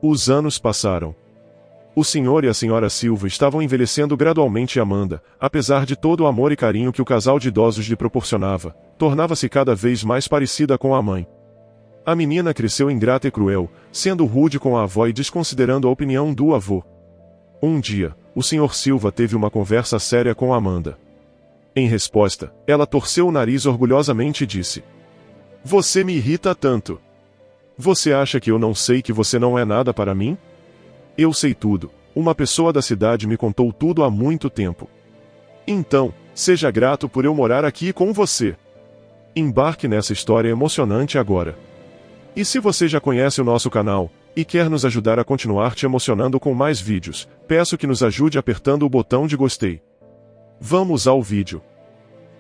Os anos passaram. O senhor e a senhora Silva estavam envelhecendo gradualmente e Amanda, apesar de todo o amor e carinho que o casal de idosos lhe proporcionava, tornava-se cada vez mais parecida com a mãe. A menina cresceu ingrata e cruel, sendo rude com a avó e desconsiderando a opinião do avô. Um dia, o senhor Silva teve uma conversa séria com Amanda. Em resposta, ela torceu o nariz orgulhosamente e disse: "Você me irrita tanto. Você acha que eu não sei que você não é nada para mim? Eu sei tudo. Uma pessoa da cidade me contou tudo há muito tempo. Então, seja grato por eu morar aqui com você. Embarque nessa história emocionante agora. E se você já conhece o nosso canal, e quer nos ajudar a continuar te emocionando com mais vídeos, peço que nos ajude apertando o botão de gostei. Vamos ao vídeo.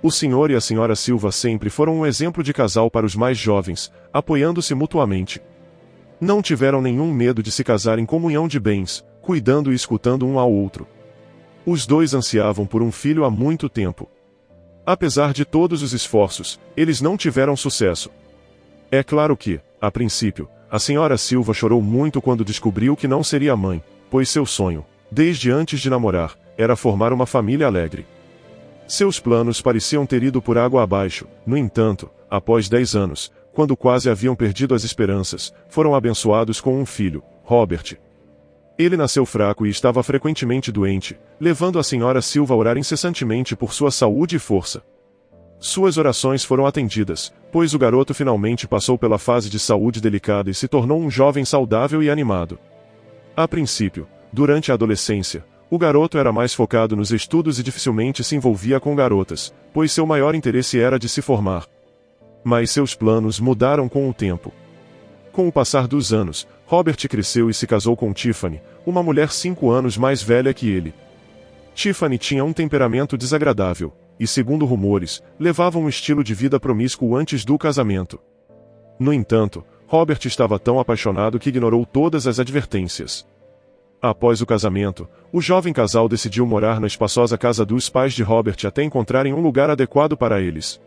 O senhor e a senhora Silva sempre foram um exemplo de casal para os mais jovens, apoiando-se mutuamente. Não tiveram nenhum medo de se casar em comunhão de bens, cuidando e escutando um ao outro. Os dois ansiavam por um filho há muito tempo. Apesar de todos os esforços, eles não tiveram sucesso. É claro que, a princípio, a senhora Silva chorou muito quando descobriu que não seria mãe, pois seu sonho, desde antes de namorar, era formar uma família alegre. Seus planos pareciam ter ido por água abaixo. No entanto, após 10 anos, quando quase haviam perdido as esperanças, foram abençoados com um filho, Robert. Ele nasceu fraco e estava frequentemente doente, levando a senhora Silva a orar incessantemente por sua saúde e força. Suas orações foram atendidas, pois o garoto finalmente passou pela fase de saúde delicada e se tornou um jovem saudável e animado. A princípio, durante a adolescência, o garoto era mais focado nos estudos e dificilmente se envolvia com garotas, pois seu maior interesse era de se formar. Mas seus planos mudaram com o tempo. Com o passar dos anos, Robert cresceu e se casou com Tiffany, uma mulher 5 anos mais velha que ele. Tiffany tinha um temperamento desagradável, e segundo rumores, levava um estilo de vida promíscuo antes do casamento. No entanto, Robert estava tão apaixonado que ignorou todas as advertências. Após o casamento, o jovem casal decidiu morar na espaçosa casa dos pais de Robert até encontrarem um lugar adequado para eles.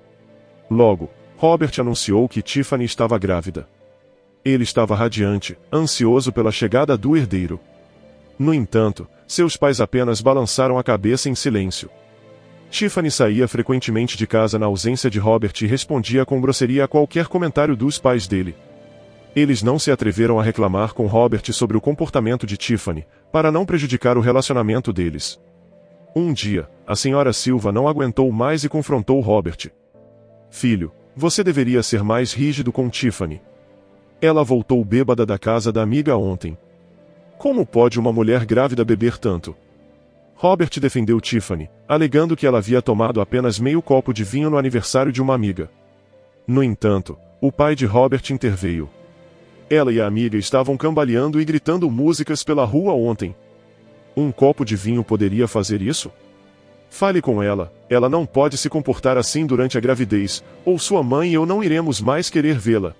Logo, Robert anunciou que Tiffany estava grávida. Ele estava radiante, ansioso pela chegada do herdeiro. No entanto, seus pais apenas balançaram a cabeça em silêncio. Tiffany saía frequentemente de casa na ausência de Robert e respondia com grosseria a qualquer comentário dos pais dele. Eles não se atreveram a reclamar com Robert sobre o comportamento de Tiffany, para não prejudicar o relacionamento deles. Um dia, a senhora Silva não aguentou mais e confrontou Robert. "Filho, você deveria ser mais rígido com Tiffany. Ela voltou bêbada da casa da amiga ontem. Como pode uma mulher grávida beber tanto?" Robert defendeu Tiffany, alegando que ela havia tomado apenas meio copo de vinho no aniversário de uma amiga. No entanto, o pai de Robert interveio. Ela e a amiga estavam cambaleando e gritando músicas pela rua ontem. Um copo de vinho poderia fazer isso? Fale com ela, ela não pode se comportar assim durante a gravidez, ou sua mãe e eu não iremos mais querer vê-la.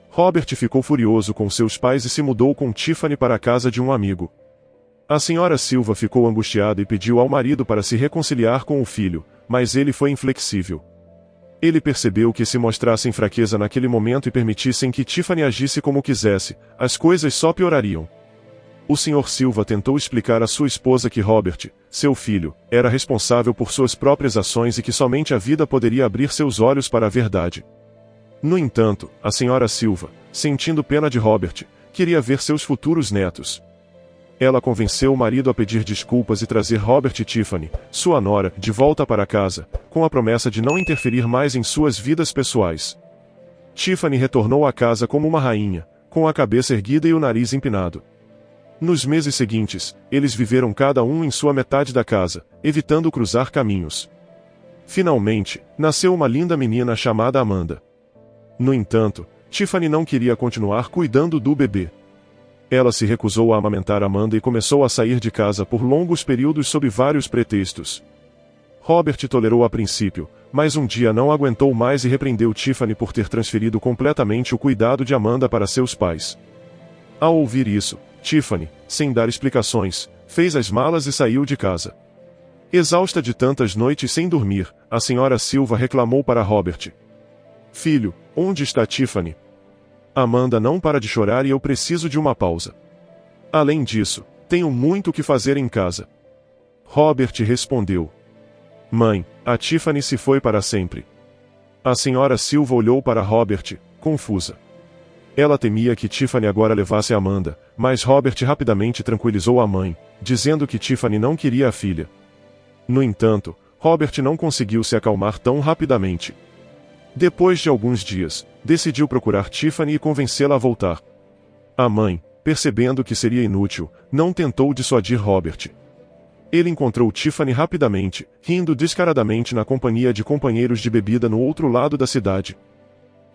Robert ficou furioso com seus pais e se mudou com Tiffany para a casa de um amigo. A senhora Silva ficou angustiada e pediu ao marido para se reconciliar com o filho, mas ele foi inflexível. Ele percebeu que se mostrassem fraqueza naquele momento e permitissem que Tiffany agisse como quisesse, as coisas só piorariam. O senhor Silva tentou explicar à sua esposa que Robert, seu filho, era responsável por suas próprias ações e que somente a vida poderia abrir seus olhos para a verdade. No entanto, a senhora Silva, sentindo pena de Robert, queria ver seus futuros netos. Ela convenceu o marido a pedir desculpas e trazer Robert e Tiffany, sua nora, de volta para casa, com a promessa de não interferir mais em suas vidas pessoais. Tiffany retornou à casa como uma rainha, com a cabeça erguida e o nariz empinado. Nos meses seguintes, eles viveram cada um em sua metade da casa, evitando cruzar caminhos. Finalmente, nasceu uma linda menina chamada Amanda. No entanto, Tiffany não queria continuar cuidando do bebê. Ela se recusou a amamentar Amanda e começou a sair de casa por longos períodos sob vários pretextos. Robert tolerou a princípio, mas um dia não aguentou mais e repreendeu Tiffany por ter transferido completamente o cuidado de Amanda para seus pais. Ao ouvir isso, Tiffany, sem dar explicações, fez as malas e saiu de casa. Exausta de tantas noites sem dormir, a senhora Silva reclamou para Robert. "Filho, onde está Tiffany? Amanda não para de chorar e eu preciso de uma pausa. Além disso, tenho muito o que fazer em casa. Robert respondeu. Mãe, a Tiffany se foi para sempre. A senhora Silva olhou para Robert, confusa. Ela temia que Tiffany agora levasse Amanda, mas Robert rapidamente tranquilizou a mãe, dizendo que Tiffany não queria a filha. No entanto, Robert não conseguiu se acalmar tão rapidamente. Depois de alguns dias, decidiu procurar Tiffany e convencê-la a voltar. A mãe, percebendo que seria inútil, não tentou dissuadir Robert. Ele encontrou Tiffany rapidamente, rindo descaradamente na companhia de companheiros de bebida no outro lado da cidade.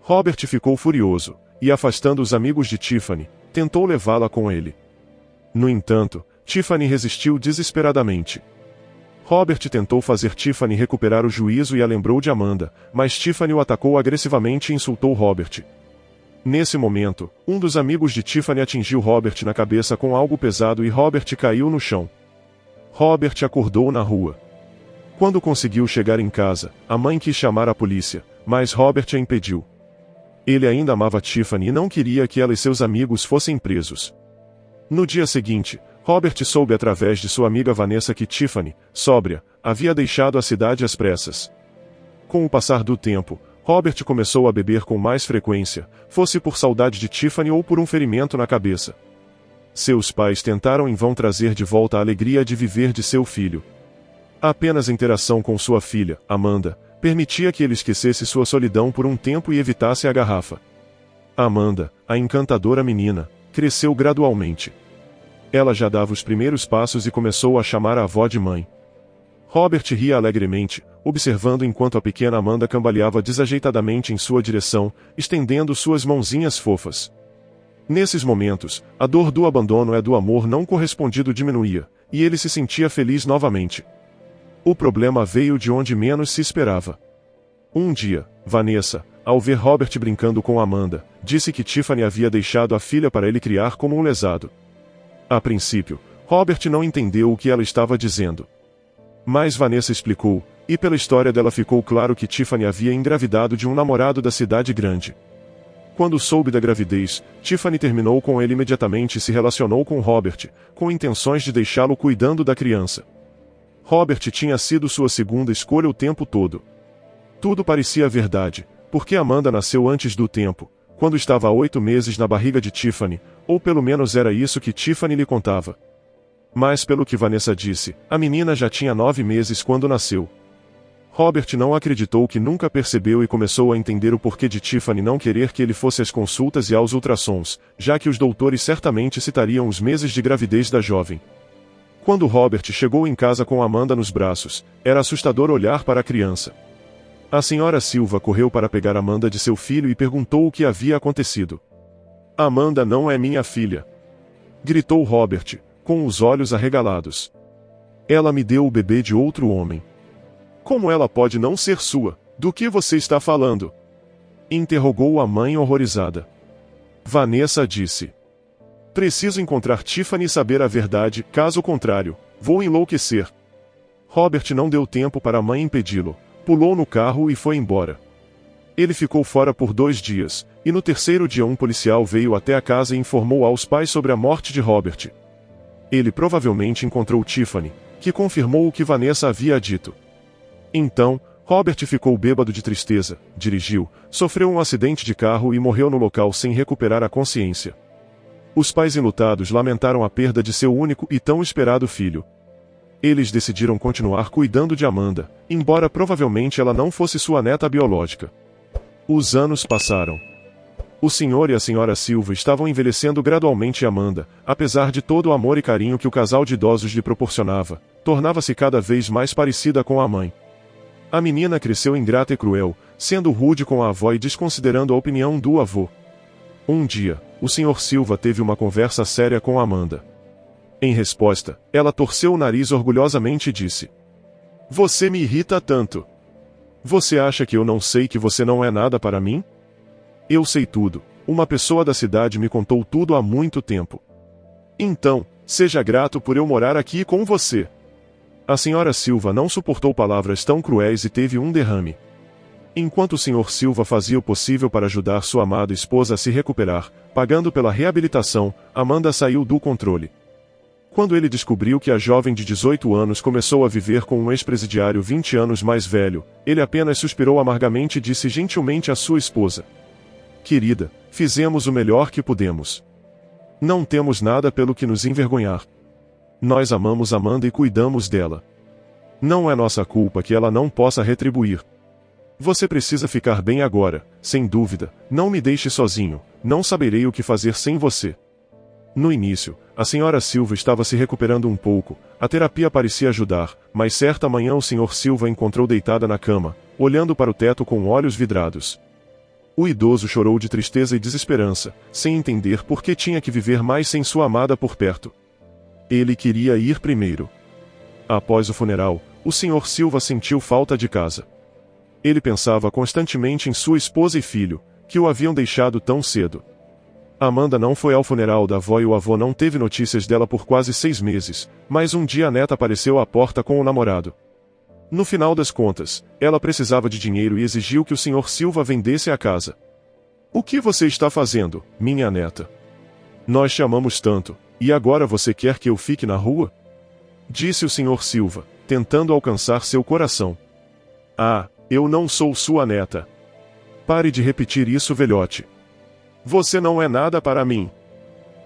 Robert ficou furioso, e afastando os amigos de Tiffany, tentou levá-la com ele. No entanto, Tiffany resistiu desesperadamente. Robert tentou fazer Tiffany recuperar o juízo e a lembrou de Amanda, mas Tiffany o atacou agressivamente e insultou Robert. Nesse momento, um dos amigos de Tiffany atingiu Robert na cabeça com algo pesado e Robert caiu no chão. Robert acordou na rua. Quando conseguiu chegar em casa, a mãe quis chamar a polícia, mas Robert a impediu. Ele ainda amava Tiffany e não queria que ela e seus amigos fossem presos. No dia seguinte, Robert soube através de sua amiga Vanessa que Tiffany, sóbria, havia deixado a cidade às pressas. Com o passar do tempo, Robert começou a beber com mais frequência, fosse por saudade de Tiffany ou por um ferimento na cabeça. Seus pais tentaram em vão trazer de volta a alegria de viver de seu filho. Apenas a interação com sua filha, Amanda, permitia que ele esquecesse sua solidão por um tempo e evitasse a garrafa. Amanda, a encantadora menina, cresceu gradualmente. Ela já dava os primeiros passos e começou a chamar a avó de mãe. Robert ria alegremente, observando enquanto a pequena Amanda cambaleava desajeitadamente em sua direção, estendendo suas mãozinhas fofas. Nesses momentos, a dor do abandono e do amor não correspondido diminuía, e ele se sentia feliz novamente. O problema veio de onde menos se esperava. Um dia, Vanessa, ao ver Robert brincando com Amanda, disse que Tiffany havia deixado a filha para ele criar como um lesado. A princípio, Robert não entendeu o que ela estava dizendo. Mas Vanessa explicou, e pela história dela ficou claro que Tiffany havia engravidado de um namorado da cidade grande. Quando soube da gravidez, Tiffany terminou com ele imediatamente e se relacionou com Robert, com intenções de deixá-lo cuidando da criança. Robert tinha sido sua segunda escolha o tempo todo. Tudo parecia verdade, porque Amanda nasceu antes do tempo, quando estava há 8 meses na barriga de Tiffany, ou pelo menos era isso que Tiffany lhe contava. Mas pelo que Vanessa disse, a menina já tinha 9 meses quando nasceu. Robert não acreditou que nunca percebeu e começou a entender o porquê de Tiffany não querer que ele fosse às consultas e aos ultrassons, já que os doutores certamente citariam os meses de gravidez da jovem. Quando Robert chegou em casa com Amanda nos braços, era assustador olhar para a criança. A senhora Silva correu para pegar Amanda de seu filho e perguntou o que havia acontecido. Amanda não é minha filha, gritou Robert, com os olhos arregalados. Ela me deu o bebê de outro homem. Como ela pode não ser sua? Do que você está falando? Interrogou a mãe horrorizada. Vanessa disse. Preciso encontrar Tiffany e saber a verdade, caso contrário, vou enlouquecer. Robert não deu tempo para a mãe impedi-lo, pulou no carro e foi embora. Ele ficou fora por 2 dias, e no terceiro dia um policial veio até a casa e informou aos pais sobre a morte de Robert. Ele provavelmente encontrou Tiffany, que confirmou o que Vanessa havia dito. Então, Robert ficou bêbado de tristeza, dirigiu, sofreu um acidente de carro e morreu no local sem recuperar a consciência. Os pais enlutados lamentaram a perda de seu único e tão esperado filho. Eles decidiram continuar cuidando de Amanda, embora provavelmente ela não fosse sua neta biológica. Os anos passaram. O senhor e a senhora Silva estavam envelhecendo gradualmente e Amanda, apesar de todo o amor e carinho que o casal de idosos lhe proporcionava, tornava-se cada vez mais parecida com a mãe. A menina cresceu ingrata e cruel, sendo rude com a avó e desconsiderando a opinião do avô. Um dia, o Sr. Silva teve uma conversa séria com Amanda. Em resposta, ela torceu o nariz orgulhosamente e disse: Você me irrita tanto. Você acha que eu não sei que você não é nada para mim? Eu sei tudo, uma pessoa da cidade me contou tudo há muito tempo. Então, seja grato por eu morar aqui com você. A senhora Silva não suportou palavras tão cruéis e teve um derrame. Enquanto o Sr. Silva fazia o possível para ajudar sua amada esposa a se recuperar, pagando pela reabilitação, Amanda saiu do controle. Quando ele descobriu que a jovem de 18 anos começou a viver com um ex-presidiário 20 anos mais velho, ele apenas suspirou amargamente e disse gentilmente à sua esposa: "Querida, fizemos o melhor que pudemos. Não temos nada pelo que nos envergonhar. Nós amamos Amanda e cuidamos dela. Não é nossa culpa que ela não possa retribuir. Você precisa ficar bem agora, sem dúvida, não me deixe sozinho, não saberei o que fazer sem você." No início, a Sra. Silva estava se recuperando um pouco, a terapia parecia ajudar, mas certa manhã o Sr. Silva a encontrou deitada na cama, olhando para o teto com olhos vidrados. O idoso chorou de tristeza e desesperança, sem entender por que tinha que viver mais sem sua amada por perto. Ele queria ir primeiro. Após o funeral, o Sr. Silva sentiu falta de casa. Ele pensava constantemente em sua esposa e filho, que o haviam deixado tão cedo. Amanda não foi ao funeral da avó e o avô não teve notícias dela por quase 6 meses, mas um dia a neta apareceu à porta com o namorado. No final das contas, ela precisava de dinheiro e exigiu que o Sr. Silva vendesse a casa. "O que você está fazendo, minha neta? Nós te amamos tanto, e agora você quer que eu fique na rua?" disse o Sr. Silva, tentando alcançar seu coração. "Ah, eu não sou sua neta. Pare de repetir isso, velhote. Você não é nada para mim.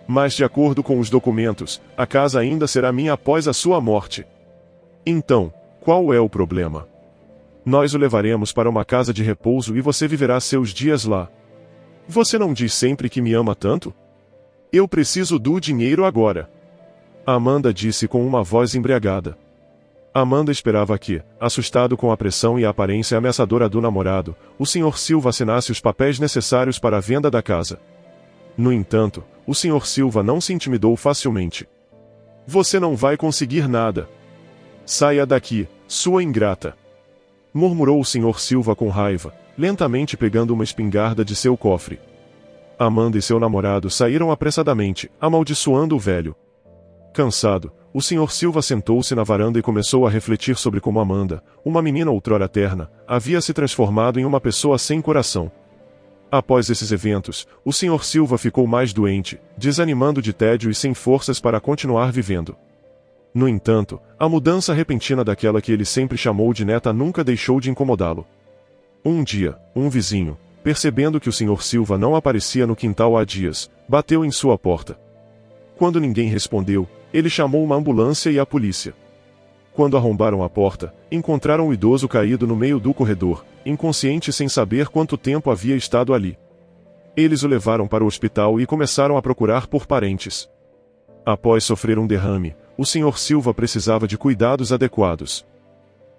Mas de acordo com os documentos, a casa ainda será minha após a sua morte. Então, qual é o problema? Nós o levaremos para uma casa de repouso e você viverá seus dias lá. Você não diz sempre que me ama tanto? Eu preciso do dinheiro agora." Amanda disse com uma voz embriagada. Amanda esperava que, assustado com a pressão e a aparência ameaçadora do namorado, o Sr. Silva assinasse os papéis necessários para a venda da casa. No entanto, o Sr. Silva não se intimidou facilmente. "Você não vai conseguir nada. Saia daqui, sua ingrata!" murmurou o Sr. Silva com raiva, lentamente pegando uma espingarda de seu cofre. Amanda e seu namorado saíram apressadamente, amaldiçoando o velho. Cansado, o Sr. Silva sentou-se na varanda e começou a refletir sobre como Amanda, uma menina outrora terna, havia se transformado em uma pessoa sem coração. Após esses eventos, o Sr. Silva ficou mais doente, desanimando de tédio e sem forças para continuar vivendo. No entanto, a mudança repentina daquela que ele sempre chamou de neta nunca deixou de incomodá-lo. Um dia, um vizinho, percebendo que o Sr. Silva não aparecia no quintal há dias, bateu em sua porta. Quando ninguém respondeu, ele chamou uma ambulância e a polícia. Quando arrombaram a porta, encontraram o idoso caído no meio do corredor, inconsciente sem saber quanto tempo havia estado ali. Eles o levaram para o hospital e começaram a procurar por parentes. Após sofrer um derrame, o Sr. Silva precisava de cuidados adequados.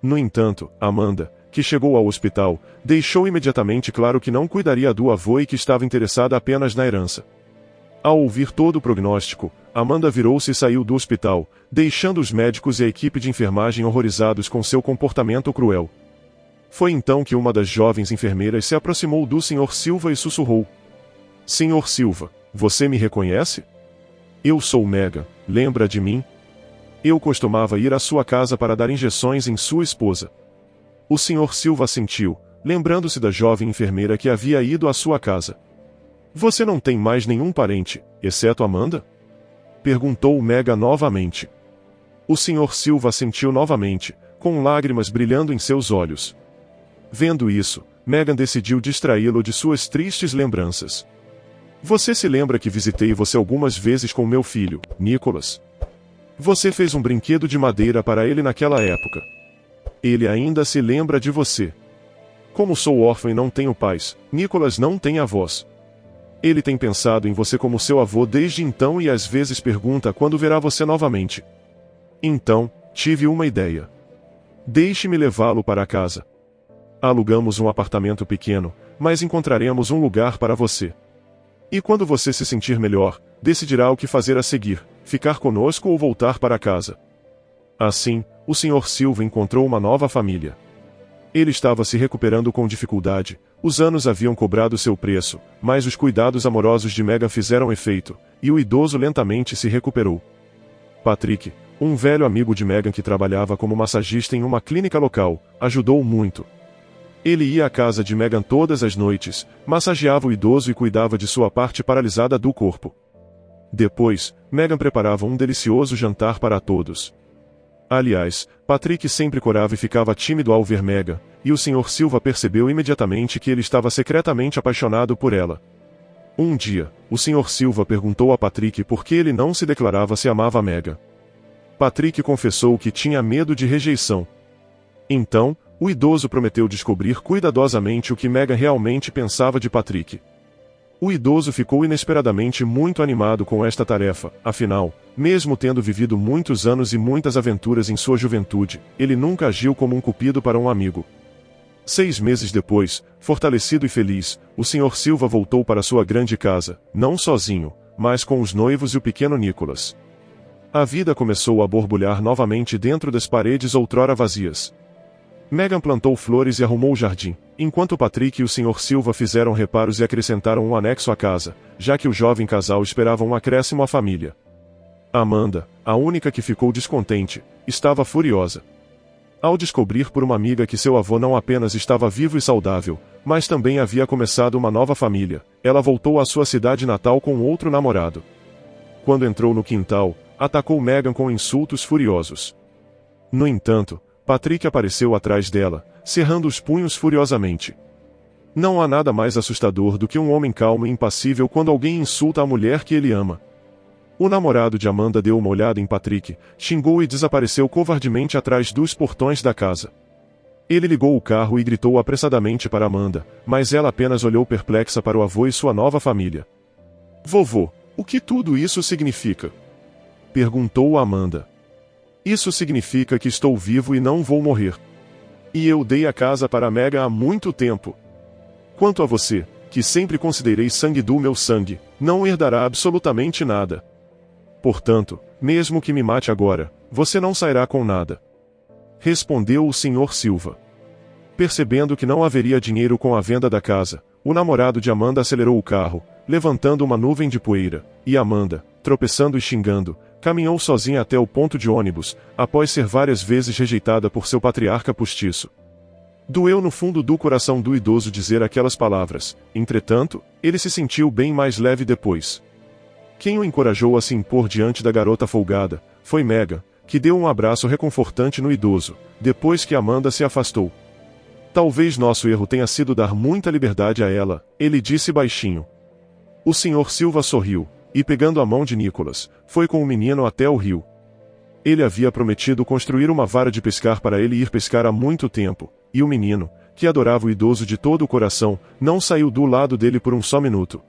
No entanto, Amanda, que chegou ao hospital, deixou imediatamente claro que não cuidaria do avô e que estava interessada apenas na herança. Ao ouvir todo o prognóstico, Amanda virou-se e saiu do hospital, deixando os médicos e a equipe de enfermagem horrorizados com seu comportamento cruel. Foi então que uma das jovens enfermeiras se aproximou do Sr. Silva e sussurrou: "Sr. Silva, você me reconhece? Eu sou Megan, lembra de mim? Eu costumava ir à sua casa para dar injeções em sua esposa." O Sr. Silva assentiu, lembrando-se da jovem enfermeira que havia ido à sua casa. "Você não tem mais nenhum parente, exceto Amanda?" perguntou Megan novamente. O Sr. Silva assentiu novamente, com lágrimas brilhando em seus olhos. Vendo isso, Megan decidiu distraí-lo de suas tristes lembranças. "Você se lembra que visitei você algumas vezes com meu filho, Nicholas? Você fez um brinquedo de madeira para ele naquela época. Ele ainda se lembra de você. Como sou órfão e não tenho pais, Nicholas não tem avós. Ele tem pensado em você como seu avô desde então e às vezes pergunta quando verá você novamente. Então, tive uma ideia. Deixe-me levá-lo para casa. Alugamos um apartamento pequeno, mas encontraremos um lugar para você. E quando você se sentir melhor, decidirá o que fazer a seguir, ficar conosco ou voltar para casa." Assim, o Sr. Silva encontrou uma nova família. Ele estava se recuperando com dificuldade, os anos haviam cobrado seu preço, mas os cuidados amorosos de Megan fizeram efeito, e o idoso lentamente se recuperou. Patrick, um velho amigo de Megan que trabalhava como massagista em uma clínica local, ajudou muito. Ele ia à casa de Meghan todas as noites, massageava o idoso e cuidava de sua parte paralisada do corpo. Depois, Meghan preparava um delicioso jantar para todos. Aliás, Patrick sempre corava e ficava tímido ao ver Meghan, e o Sr. Silva percebeu imediatamente que ele estava secretamente apaixonado por ela. Um dia, o Sr. Silva perguntou a Patrick por que ele não se declarava se amava Meghan. Patrick confessou que tinha medo de rejeição. Então, o idoso prometeu descobrir cuidadosamente o que Meghan realmente pensava de Patrick. O idoso ficou inesperadamente muito animado com esta tarefa, afinal, mesmo tendo vivido muitos anos e muitas aventuras em sua juventude, ele nunca agiu como um cupido para um amigo. 6 meses depois, fortalecido e feliz, o Sr. Silva voltou para sua grande casa, não sozinho, mas com os noivos e o pequeno Nicholas. A vida começou a borbulhar novamente dentro das paredes outrora vazias. Meghan plantou flores e arrumou o jardim, enquanto Patrick e o Sr. Silva fizeram reparos e acrescentaram um anexo à casa, já que o jovem casal esperava um acréscimo à família. Amanda, a única que ficou descontente, estava furiosa. Ao descobrir por uma amiga que seu avô não apenas estava vivo e saudável, mas também havia começado uma nova família, ela voltou à sua cidade natal com outro namorado. Quando entrou no quintal, atacou Meghan com insultos furiosos. No entanto, Patrick apareceu atrás dela, cerrando os punhos furiosamente. Não há nada mais assustador do que um homem calmo e impassível quando alguém insulta a mulher que ele ama. O namorado de Amanda deu uma olhada em Patrick, xingou e desapareceu covardemente atrás dos portões da casa. Ele ligou o carro e gritou apressadamente para Amanda, mas ela apenas olhou perplexa para o avô e sua nova família. "Vovô, o que tudo isso significa?" perguntou Amanda. "Isso significa que estou vivo e não vou morrer. E eu dei a casa para Meghan há muito tempo. Quanto a você, que sempre considerei sangue do meu sangue, não herdará absolutamente nada. Portanto, mesmo que me mate agora, você não sairá com nada." Respondeu o Sr. Silva. Percebendo que não haveria dinheiro com a venda da casa, o namorado de Amanda acelerou o carro, levantando uma nuvem de poeira, e Amanda, tropeçando e xingando, caminhou sozinha até o ponto de ônibus, após ser várias vezes rejeitada por seu patriarca postiço. Doeu no fundo do coração do idoso dizer aquelas palavras, entretanto, ele se sentiu bem mais leve depois. Quem o encorajou a se impor diante da garota folgada, foi Meghan, que deu um abraço reconfortante no idoso, depois que Amanda se afastou. "Talvez nosso erro tenha sido dar muita liberdade a ela", ele disse baixinho. O Sr. Silva sorriu, e pegando a mão de Nicholas, foi com o menino até o rio. Ele havia prometido construir uma vara de pescar para ele ir pescar há muito tempo, e o menino, que adorava o idoso de todo o coração, não saiu do lado dele por um só minuto.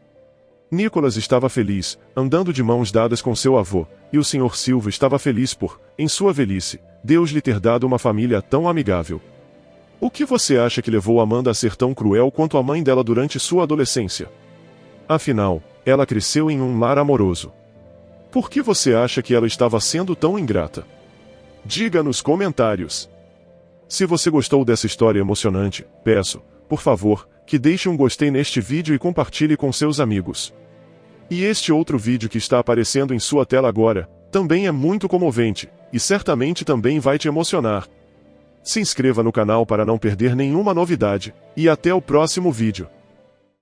Nicholas estava feliz, andando de mãos dadas com seu avô, e o Sr. Silva estava feliz por, em sua velhice, Deus lhe ter dado uma família tão amigável. O que você acha que levou Amanda a ser tão cruel quanto a mãe dela durante sua adolescência? Afinal, ela cresceu em um lar amoroso. Por que você acha que ela estava sendo tão ingrata? Diga nos comentários. Se você gostou dessa história emocionante, peço, por favor, que deixe um gostei neste vídeo e compartilhe com seus amigos. E este outro vídeo que está aparecendo em sua tela agora, também é muito comovente, e certamente também vai te emocionar. Se inscreva no canal para não perder nenhuma novidade, e até o próximo vídeo.